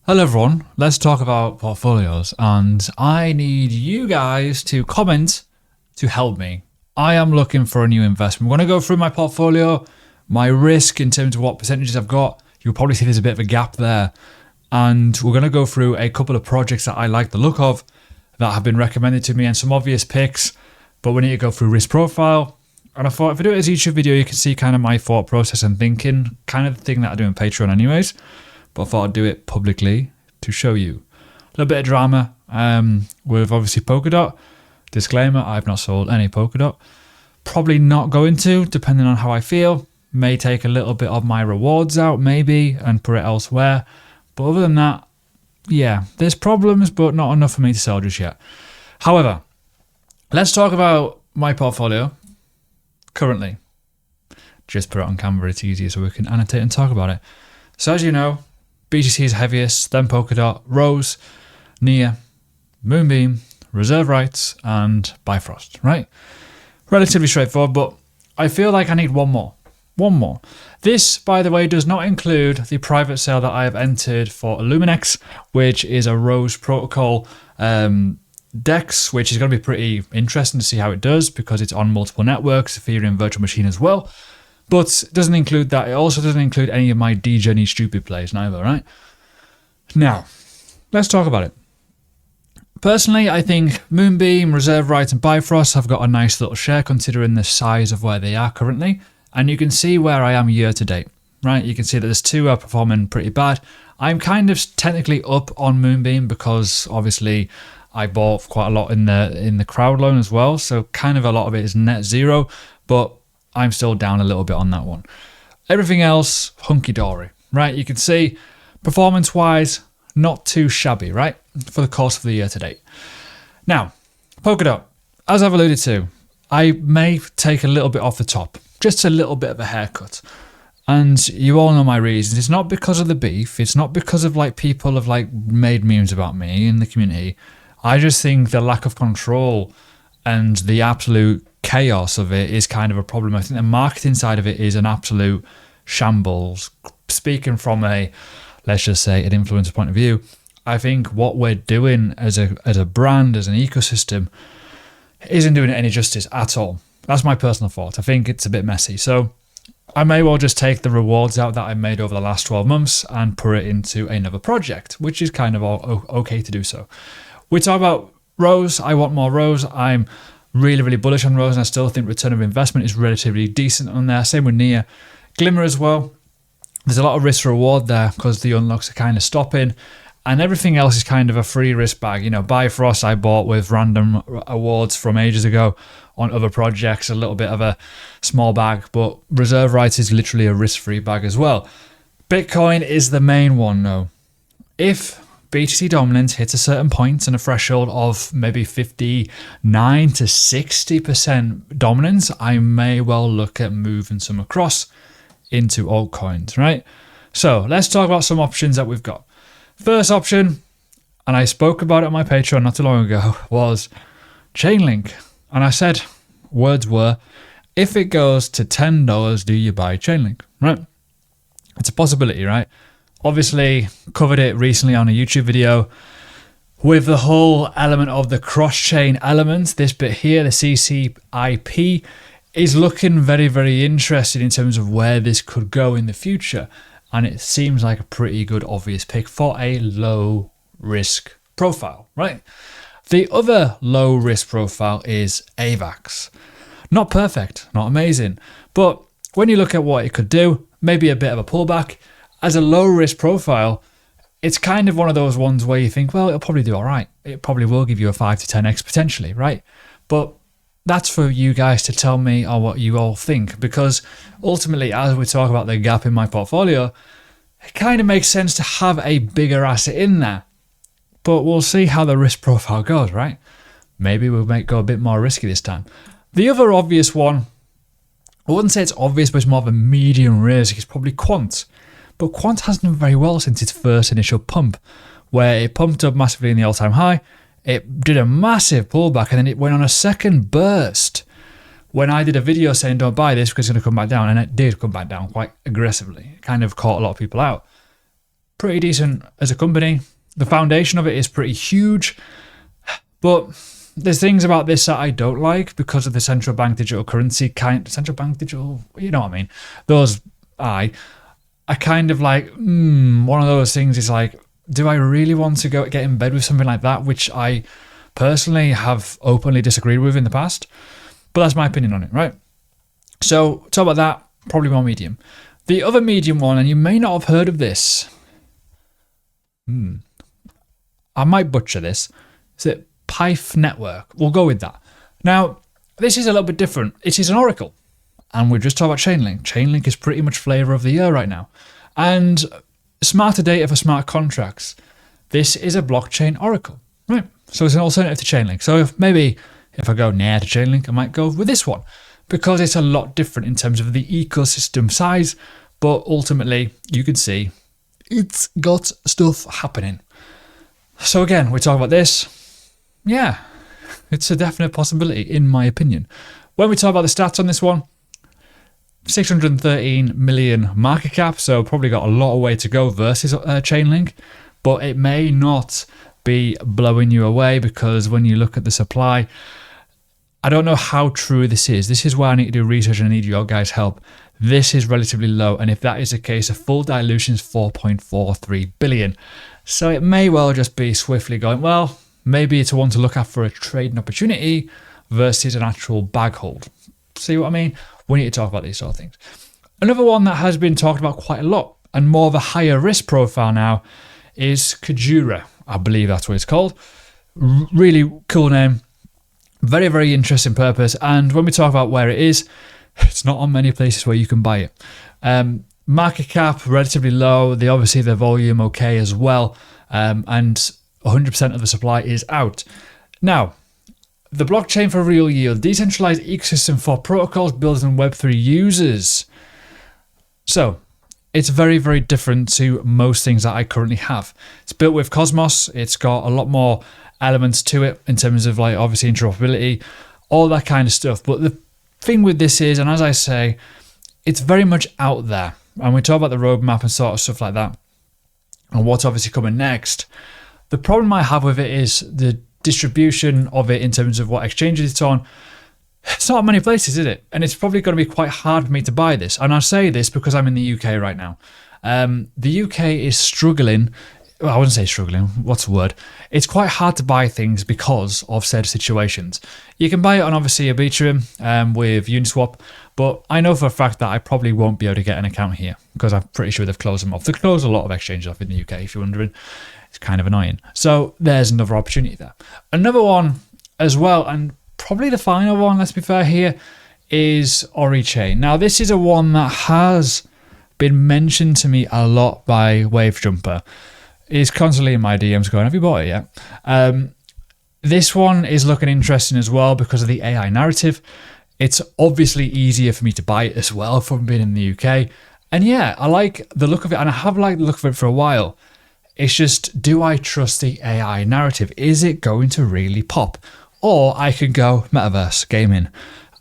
Hello everyone, let's talk about portfolios, and I need you guys to comment to help me. I am looking for a new investment. We're going to go through my portfolio, my risk in terms of what percentages I've got. You'll probably see there's a bit of a gap there. And we're going to go through a couple of projects that I like the look of that have been recommended to me and some obvious picks, but we need to go through risk profile. And I thought if I do it as a YouTube video, you can see kind of my thought process and thinking, kind of the thing that I do in Patreon anyways. But I thought I'd do it publicly to show you. A little bit of drama with obviously Polkadot. Disclaimer, I've not sold any Polkadot. Probably not going to, depending on how I feel. May take a little bit of my rewards out, maybe, and put it elsewhere. But other than that, yeah, there's problems, but not enough for me to sell just yet. However, let's talk about my portfolio currently. Just put it on camera, it's easier so we can annotate and talk about it. So as you know, BTC is heaviest, then Polkadot, Rose, Nia, Moonbeam, Reserve Rights, and Bifrost, right? Relatively straightforward, but I feel like I need one more. One more. This, by the way, does not include the private sale that I have entered for Illuminex, which is a Rose protocol DEX, which is going to be pretty interesting to see how it does because it's on multiple networks, Ethereum virtual machine as well. But it doesn't include that. It also doesn't include any of my D-Journey stupid plays neither, right? Now, let's talk about it. Personally, I think Moonbeam, Reserve Rights, and Bifrost have got a nice little share considering the size of where they are currently. And you can see where I am year to date, right? You can see that there's two are performing pretty bad. I'm kind of technically up on Moonbeam because obviously I bought quite a lot in the crowd loan as well. So kind of a lot of it is net zero, but I'm still down a little bit on that one. Everything else, hunky-dory, right? You can see performance-wise, not too shabby, right? For the course of the year to date. Now, Polkadot, as I've alluded to, I may take a little bit off the top, just a little bit of a haircut. And you all know my reasons. It's not because of the beef. It's not because of people have made memes about me in the community. I just think the lack of control and the absolute chaos of it is kind of a problem. I think the marketing side of it is an absolute shambles. Speaking from let's just say an influencer point of view, I think what we're doing as a brand, as an ecosystem, isn't doing it any justice at all. That's my personal thought. I think it's a bit messy. So I may well just take the rewards out that I made over the last 12 months and put it into another project, which is kind of okay to do so. We talk about Rose. I want more Rose. I'm really, really bullish on Rose, and I still think return of investment is relatively decent on there. Same with Nia. Glimmer as well. There's a lot of risk reward there because the unlocks are kind of stopping, and everything else is kind of a free risk bag. You know, Bifrost I bought with random awards from ages ago on other projects, a little bit of a small bag, but Reserve Rights is literally a risk-free bag as well. Bitcoin is the main one though. If BTC dominance hits a certain point and a threshold of maybe 59 to 60% dominance, I may well look at moving some across into altcoins, right? So let's talk about some options that we've got. First option, and I spoke about it on my Patreon not too long ago, was Chainlink. And I said, words were, if it goes to $10, do you buy Chainlink, right? It's a possibility, right? Obviously, covered it recently on a YouTube video with the whole element of the cross-chain elements. This bit here, the CCIP, is looking very, very interesting in terms of where this could go in the future. And it seems like a pretty good obvious pick for a low risk profile, right? The other low risk profile is AVAX. Not perfect, not amazing, but when you look at what it could do, maybe a bit of a pullback. As a low risk profile, it's kind of one of those ones where you think, well, it'll probably do all right. It probably will give you a 5 to 10x potentially, right? But that's for you guys to tell me or what you all think, because ultimately, as we talk about the gap in my portfolio, it kind of makes sense to have a bigger asset in there. But we'll see how the risk profile goes, right? Maybe we'll go a bit more risky this time. The other obvious one, I wouldn't say it's obvious, but it's more of a medium risk, it's probably Quant. But Quant hasn't done very well since its first initial pump, where it pumped up massively in the all-time high. It did a massive pullback, and then it went on a second burst when I did a video saying don't buy this because it's going to come back down, and it did come back down quite aggressively. It kind of caught a lot of people out. pretty decent as a company. The foundation of it is pretty huge, but there's things about this that I don't like because of the central bank digital currency central bank digital, you know what I mean? Those, I kind of like, one of those things is like, do I really want to get in bed with something like that, which I personally have openly disagreed with in the past? But that's my opinion on it, right? So talk about that, probably more medium. The other medium one, and you may not have heard of this. I might butcher this. Is it Pife Network? We'll go with that. Now, this is a little bit different. It is an oracle. And we're just talking about Chainlink. Chainlink is pretty much flavor of the year right now. And smarter data for smart contracts. This is a blockchain oracle, right? So it's an alternative to Chainlink. So if I go near to Chainlink, I might go with this one because it's a lot different in terms of the ecosystem size. But ultimately, you can see it's got stuff happening. So again, we're talking about this. Yeah, it's a definite possibility, in my opinion. When we talk about the stats on this one, 613 million market cap, so probably got a lot of way to go versus Chainlink, but it may not be blowing you away because when you look at the supply, I don't know how true this is. This is where I need to do research and I need your guys' help. This is relatively low, and if that is the case, a full dilution is 4.43 billion. So it may well just be swiftly going, well, maybe it's one to look at for a trading opportunity versus an actual bag hold. See what I mean? We need to talk about these sort of things. Another one that has been talked about quite a lot and more of a higher risk profile now is Kajura. I believe that's what it's called. Really cool name. Very, very interesting purpose. And when we talk about where it is, it's not on many places where you can buy it. Market cap, relatively low. Obviously, the volume okay as well. And 100% of the supply is out. Now, the blockchain for real yield, decentralized ecosystem for protocols built on Web3 users. So, it's very, very different to most things that I currently have. It's built with Cosmos. It's got a lot more elements to it in terms of like obviously interoperability, all that kind of stuff. But the thing with this is, and as I say, it's very much out there. And we talk about the roadmap and sort of stuff like that and what's obviously coming next. The problem I have with it is the distribution of it in terms of what exchanges it's on. It's not many places, is it? And it's probably going to be quite hard for me to buy this. And I say this because I'm in the UK right now. The UK is struggling. Well, I wouldn't say struggling. What's the word? It's quite hard to buy things because of said situations. You can buy it on obviously Arbitrum with Uniswap, but I know for a fact that I probably won't be able to get an account here because I'm pretty sure they've closed them off. They close a lot of exchanges off in the UK, if you're wondering. It's kind of annoying. So there's another opportunity there. Another one as well, and probably the final one, let's be fair here, is OriChain. Now, this is a one that has been mentioned to me a lot by WaveJumper. He's constantly in my DMs going, have you bought it yet? This one is looking interesting as well because of the AI narrative. It's obviously easier for me to buy it as well from being in the UK. And yeah, I like the look of it, and I have liked the look of it for a while. It's just, do I trust the AI narrative? Is it going to really pop? Or I could go metaverse gaming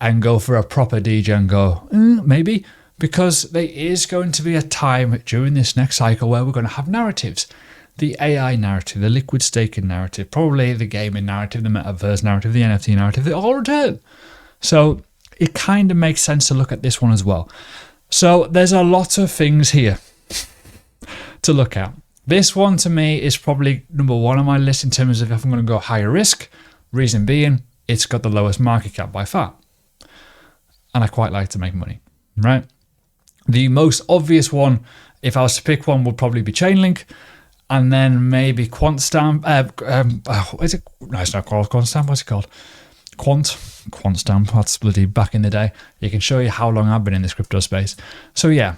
and go for a proper DJ and go, maybe, because there is going to be a time during this next cycle where we're going to have narratives. The AI narrative, the liquid staking narrative, probably the gaming narrative, the metaverse narrative, the NFT narrative, they all return. So it kind of makes sense to look at this one as well. So there's a lot of things here to look at. This one to me is probably number one on my list in terms of if I'm going to go higher risk. Reason being, it's got the lowest market cap by far. And I quite like to make money, right? The most obvious one, if I was to pick one, would probably be Chainlink. And then maybe QuantStamp. Is it? No, it's not called QuantStamp. What's it called? QuantStamp. That's bloody back in the day. You can show you how long I've been in this crypto space. So yeah,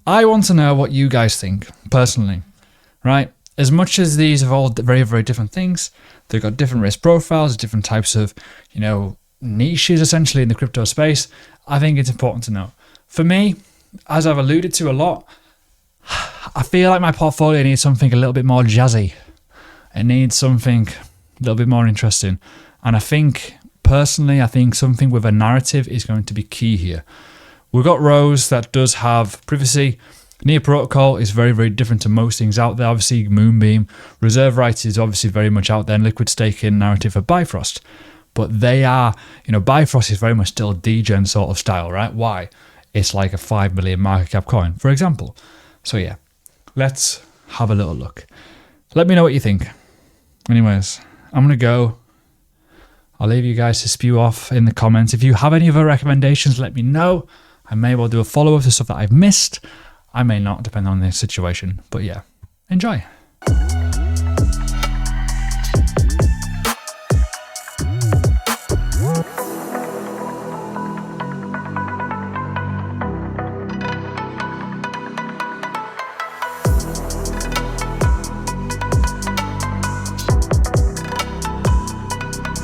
I want to know what you guys think personally, right? As much as these have all very, very different things, they've got different risk profiles, different types of, niches essentially in the crypto space. I think it's important to know. For me, as I've alluded to a lot, I feel like my portfolio needs something a little bit more jazzy. It needs something a little bit more interesting. And I think something with a narrative is going to be key here. We've got Rose that does have privacy. Near Protocol is very, very different to most things out there. Obviously, Moonbeam. Reserve rights is obviously very much out there, and liquid staking narrative for Bifrost. But they are, Bifrost is very much still a degen sort of style, right? Why? It's like a 5 million market cap coin, for example. So yeah, let's have a little look. Let me know what you think. Anyways, I'm going to go. I'll leave you guys to spew off in the comments. If you have any other recommendations, let me know. I may well do a follow-up to stuff that I've missed. I may not, depending on the situation. But yeah, enjoy.